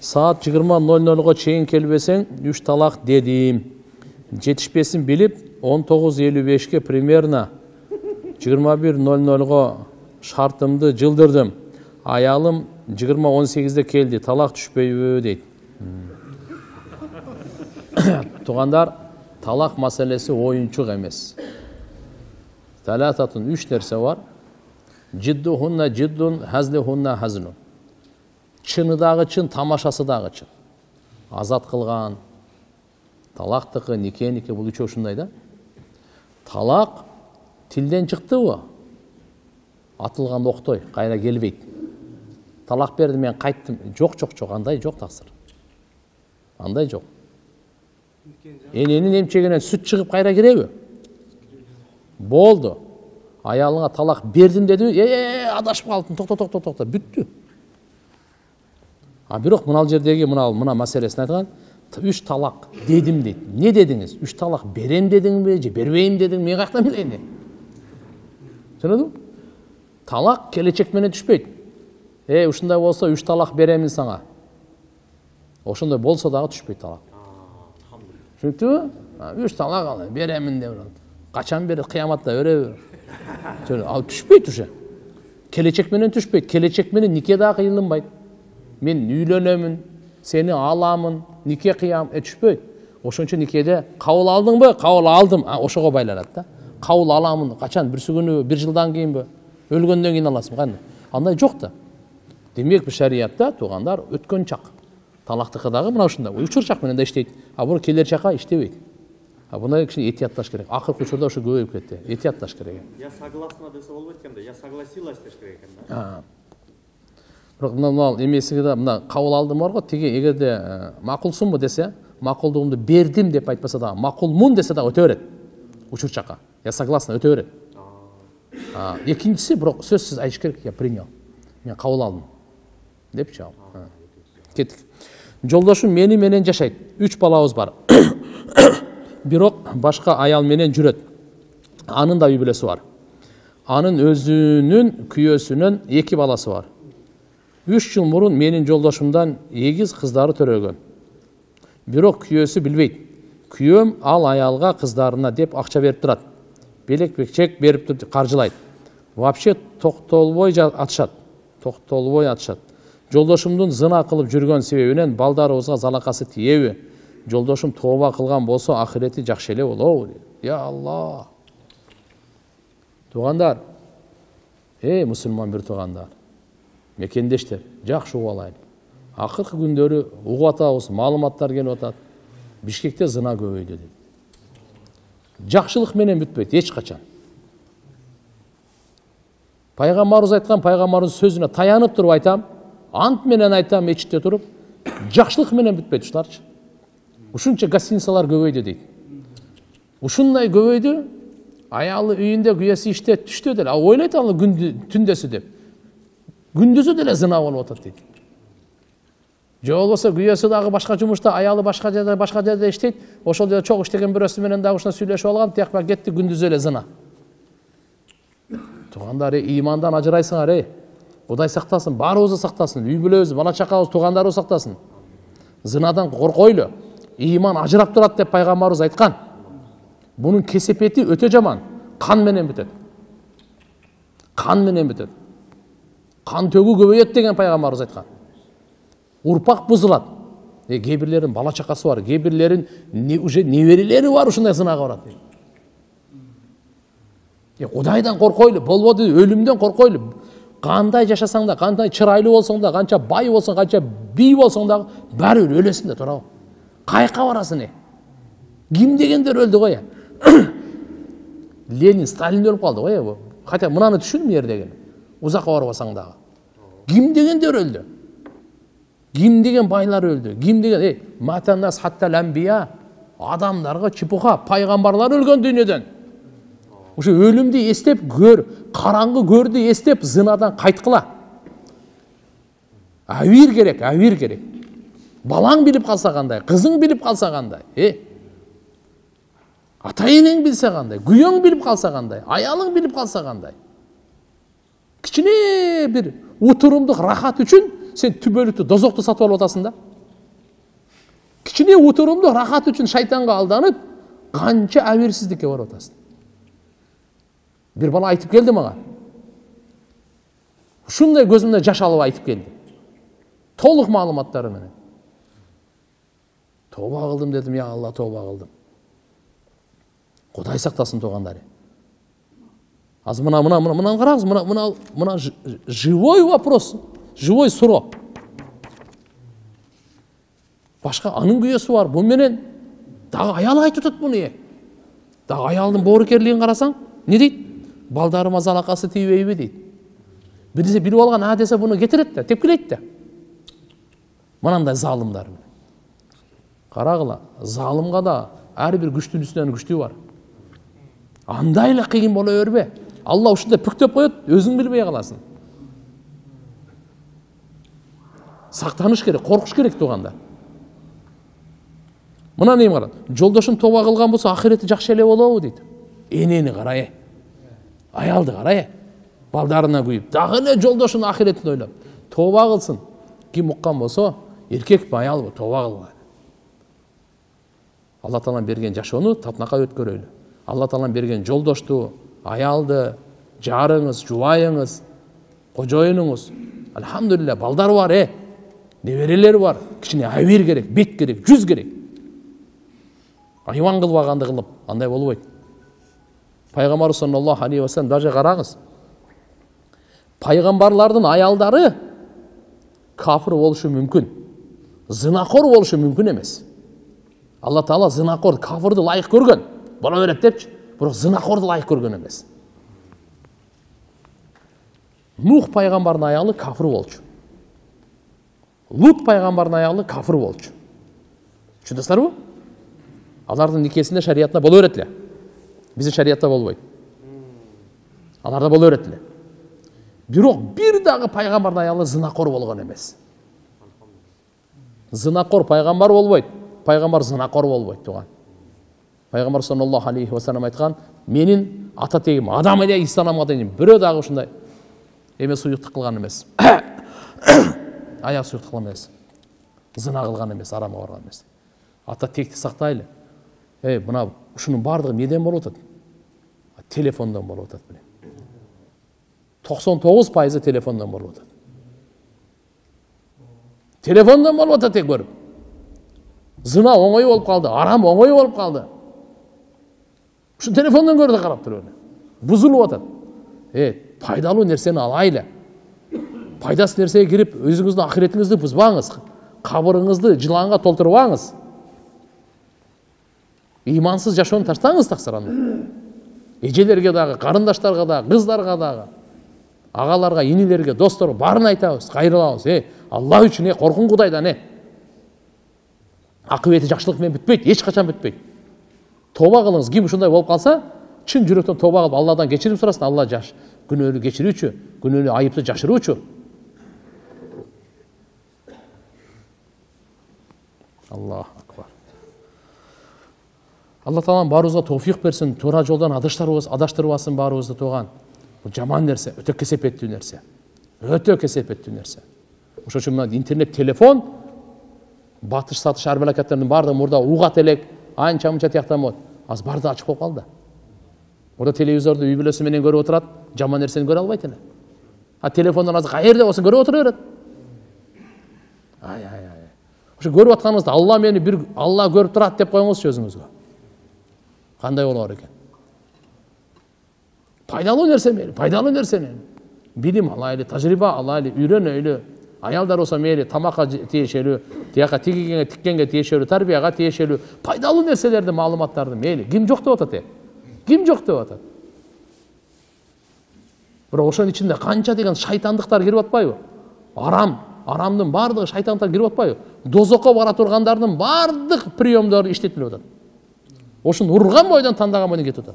Saat 20:00'ga чейин келбесең 3 талак дедим. Жетишпесин билип 19:55-ке примерно 21:00-га шартымды жылдырдым. Аялым 20:18-де келди. Талак түшпөйбү дейт. Тугандар, талак маселеси оюнчук эмес. Талататын 3 нерсе бар. Жиддухунна жиддун, хазлихунна хазлун. Чыны дагы чын, тамашасы дагы чын. Азат кылган. Талактыкы, нике бул үчөө ушундай да. Талак тилден чыктыбы? Атылган октой, кайра келбейт. Талак бердим, мен кайттым. Жок, андай жок таксыр. Андай жок. Эненин эмчегинен сүт чыгып кайра киреби? Болду. Аялыңа талак бердим деди, адашып калдым, токто, бүттү. А бирок мына жердеги мына маселесин айткан, 3 талак дедим дейт. Не дедиңиз? 3 талак берем дедиңби, же бербейм дедиң? Мен каяктан билейин? Түшүнөдүңбү? Талак келечек менен түшпөйт. Ушундай болсо 3 талак беремин сага. Ошондой болсо дагы түшпөйт талак. Түшүнүктүбү? 3 талак беремин деп. Качан берет? Кыяматта береби? Ал түшпөйт уже. Келечек менен түшпөйт. Келечек менен нике да кыйылынбайт. Мен үйлөнөмүн, сени аламын, нике кыям, түшпөйт. Ошончо никеде кабыл алдыңбы? Кабыл алдым. Ошого байланат да. Кабыл аламын, качан? Бир күнү, 1 жылдан кийинби? Өлгөндөн кийин аласың, кандай? Андай жок да. Демек, бир шариятта туугандар өткөн чак. Талактыкы дагы мына ушундай. Учур чак менен да иштейт. Бул келер чакка иштебейт. Буна кичине этиятташ керек. Акыркы учурда ушу көбөйүп кетти. Этиятташ керек. Я согласна десе болбойт экен да. Я согласилась деш керек экен да. Бирок мына эмесиге да мына кабыл алдым бар го, тиги эгерде макулсунбу десе, макулдугумду бердим деп айтпаса да, макулмун десе да өтө берет. Учур чакка. Я согласна өтө берет. Экинчиси бирок сөзсүз айтыш керек, я принял. Мен кабыл алдым. Деп чаап. Кеттик. Жолдошум мени менен жашайт. 3 балабыз бар. Бирок башка аял менен жүрөт. Анын да үй бүлөсү бар. Анын өзүнүн күйөөсүнөн 2 баласы бар. 3 жыл мурун менин жолдошумдан 8 кыздары төрөгөн. Бирок күйөөсү билбейт. Күйөөм ал аялга кыздарына деп акча берип турат. Белек-бекчек берип туруп каржылайт. Вообще токтолбой атышат. Жолдошумдун зына кылып жүргөн себебинен балдарыбызга залакасы тиеби? Жолдошум тооба кылган болсо ахирети жакшы эле болобу? Я Аллах. Туугандар, мусулман бир туугандар, мекендештер, жакшы угуп алайлы. Акыркы күндөрү угуп атабыз, маалыматтар келип атат. Бишкекте зына көбөйдү дейт. Жакшылык менен бүтпөйт эч качан. Пайгамбарыбыз айткан, пайгамбарыбыздын сөзүнө таянып туруп айтам, ант менен айтам мечитте туруп, жакшылык менен бүтпөйт ушуларчы. Ушунча гостиницалар көбөйдү дейт. Ушундай көбөйдү, аялы үйүндө күйөөсү иштеп түштө деле, ойлойт ал түндөсү деп. Күндүзү деле зына болуп атат дейт. Же болбосо күйөөсү дагы башка жумушта, аялы башка жерде иштейт, ошол жерде чогуу иштеген бирөөсү менен дагы ушуна сүйлөшүп алган, тиякпа кетти, күндүзү эле зына. Туугандар, имандан ажырайсыңар, Кудай сактасын, баарыбызды сактасын, үй бүлөбүз, бала чакабыз, туугандарыбыз сактасын. Зынадан коркойлу. Иман ажырап турат деп пайгамбарыбыз айткан. Бунун кесепети өтө жаман. Кан менен бүтөт. Кан төгүү көбөйөт деген пайгамбарыбыз айткан. Урпак бузулат. Кээ бирлеринин бала чакасы бар, кээ бирлеринин уже неберелери бар, ушундай зынага барат. Кудайдан коркойлу, болбоду өлүмдөн коркойлу. Кандай жашасаң да, кандай чырайлуу болсоң да, канча бай болсоң, канча бий болсоң да, баары өлөсүң да турабы. Кайка барасың? Ким дегендер өлдү го. Ленин, Сталин өлүп калды го. Хотя мынаны түшүн жердеген. Узакка барбасаң дагы. Ким дегендер өлдү? Ким деген байлар өлдү? Ким деген матаннас хаттал анбия, адамдарга чыпуха, пайгамбарлар өлгөн дүйнөдөн. Ушу өлүмдү эстеп көр, караңгы көрдү эстеп зынадан кайткыла. Авир керек. Балаң билип калса кандай, кызың билип калса кандай, ата-энең билсе кандай, күйөөң билип калса кандай, аялың билип калса кандай. Кичине бир утурумдук рахат үчүн сен түбөлүктү, дозокту сатып алып атасың да. кичине утурумду рахат үчүн шайтанга алданып, канча аберсиздикке барып атасың. Бир бала айтып келди мага. Ушундай көзүмдөн жаш алып айтып келди. Толук маалыматтары менен. Тоба кылдым дедим, я Алла, тоба кылдым. Кудай сактасын туугандар. Аз мына караңыз, мына живой вопрос, живой суроо. Башка анын күйөөсү бар. Бу менен дагы аял айтып атат буну. Дагы аялдын боорукерлигин карасаң, не дейт? Балдарыма залакасы тийбейби дейт. Бир нерсе билип алган а десе буну кетирет да, тепкилейт да. Мынандай залымдар. Карагыла, залымга да ар бир күчтүүнүн күчтүү бар. Андай эле кыйын боло бербе. Алла ушундай бүктөп коет, өзүң билбей каласың. Сактаныш керек, коркуш керек туугандар. Мына нем кара. Жолдошум тоба кылган болсо ахирети жакшы эле болобу дейт. Энени карай. Аялды карай. Балдарына күйүп, дагы эле жолдошунун ахиретин ойлоп. Тоба кылсын. Ким уккан болсо, эркекпи, аялбы, тоба кылган. Алла Таалам берген жашоону татынакай өткөрөлү. Алла Таалам берген жолдошту, аялды, жарыңыз, жубайыңыз, кожоюнуңуз, алхамдулилля, балдар бар, неберелер бар. Кичине абир керек, бет керек, жүз керек. Айван кылбаганды кылып, андай болбойт. Пайгамбар саллаллаху алейхи ва саллям даже караңыз. Пайгамбарлардын аялдары кафир болушу мүмкүн. Зынакор болушу мүмкүн эмес. Алла Таала зынакор, кафирди лайык көргөн. Боло берет депчи, бирок зынакорду лайык көргөн эмес. Нух пайгамбардын аялы кафир болчу. Лут пайгамбардын аялы кафир болчу. Түшүндүңүздарбы? Алардын никесинде шариятында боло берет эле. Биздин шариятта болбойт. Аларда боло берет эле. Бирок бир дагы пайгамбардын аялы зынакор болгон эмес. Зынакор пайгамбар болбойт. Пайгамбар зынакор болбойт тууган. Пайгамбар саллаллаху алейхи ва саллям айткан, менин ата тегим адам эле исламга дейин бирөө дагы ушундай эме суюктук кылган эмес. Аяк суюктук кылган эмес. Зына кылган эмес, арамга барган эмес. Ата текти сактайлы. Мына ушунун бардыгы неден болуп атат? Телефондон болуп атат билем. 99% телефондон болуп атат. Телефондон болуп атат тек көрүп. Зына оңой болуп калды, арам оңой болуп калды. Ушу телефондон көрүп карап туруп эле. Бузулуп атат. Пайдалуу нерсени алайлы. Пайдасыз нерсеге кирип, өзүңүздүн ахиретиңизди бузбаңыз. Кабырыңызды жыланга толтурбаңыз. Имансыз жашоону таштаңыз таксыранда. Эжелерге дагы, карындаштарга дагы, кыздарга дагы, агаларга, инилерге, досторго баарын айтабыз, кайрылабыз. Алла үчүн коркуң Кудайдан. Акыбети жакшылык менен бүтпөйт, эч качан бүтпөйт. Тоба кылыңыз, ким ушундай болуп калса, чын жүрөктөн тоба кылып Алладан кечирим сурасын. Алла күнөөлү кечирүүчү, күнөөлү айыпты жашыруучу. Аллах акбар. Алла Таалам баарыбызга товфик берсин, туура жолдон адаштырбасын баарыбызды тууган. Бул жаман нерсе, өтө кесепеттүү нерсе. Өтө кесепеттүү нерсе. Ошон үчүн мына интернет, телефон, батыш сатыш арбалакаттардын баардыгы мурда угат элек, анча-мынча тияктан болот. Аз барды ачык болуп калды. Мурда телевизорду үй бүлөсү менен көрүп отурат, жаман нерсени көрө албайт эле. Телефондон азыр каерде болсун көрүп отура берет. Ошо көрүп атканыңызда Алла мени Алла көрүп турат деп коюңузчу өзүңүзгө. Кандай болор экен? Пайдалуу нерсе мейли, пайдалуу нерсени. Билим алайлы, тажрыйба алайлы, үйрөнөйлү. Аялдар болсо мейли тамакка тиешелүү, тияка тигенге, тиккенге тиешелүү, тарбияга тиешелүү, пайдалуу нерселерди, маалыматтарды мейли. Ким жок деп атат? Ким жок деп атат? Бирок ошонун ичинде канча деген шайтандыктар кирип атпайбы? Арамдын баардыгы шайтандыктар кирип атпайбы? Дозокко бара тургандардын баардык приемдору иштетилип атат. Ошону урган бойдон тандаган бойдон кетип атат.